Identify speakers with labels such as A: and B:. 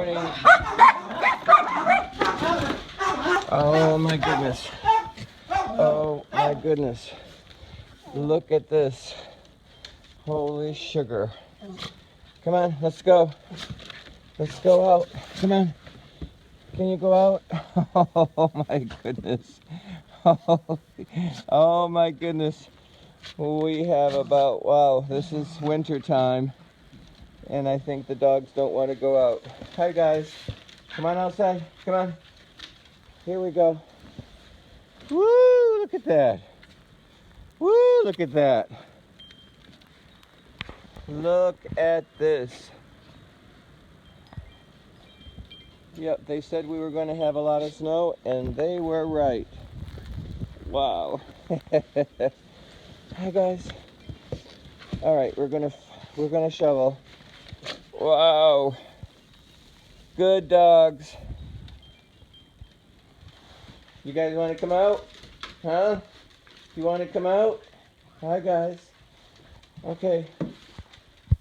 A: morning. Oh my goodness. Oh my goodness. Look at this. Holy sugar. Come on, let's go. Let's go out. Come on. Can you go out? Oh my goodness. Oh my goodness. We have about, wow, this is winter time. And I think the dogs don't want to go out. Hi guys. Come on outside. Come on. Here we go. Woo, look at that. Woo, look at that. Look at this. Yep, they said we were going to have a lot of snow, and they were right. Wow. Hi guys. All right, we're gonna shovel. Wow. Good dogs. You guys want to come out? Huh? You want to come out? Hi guys. Okay.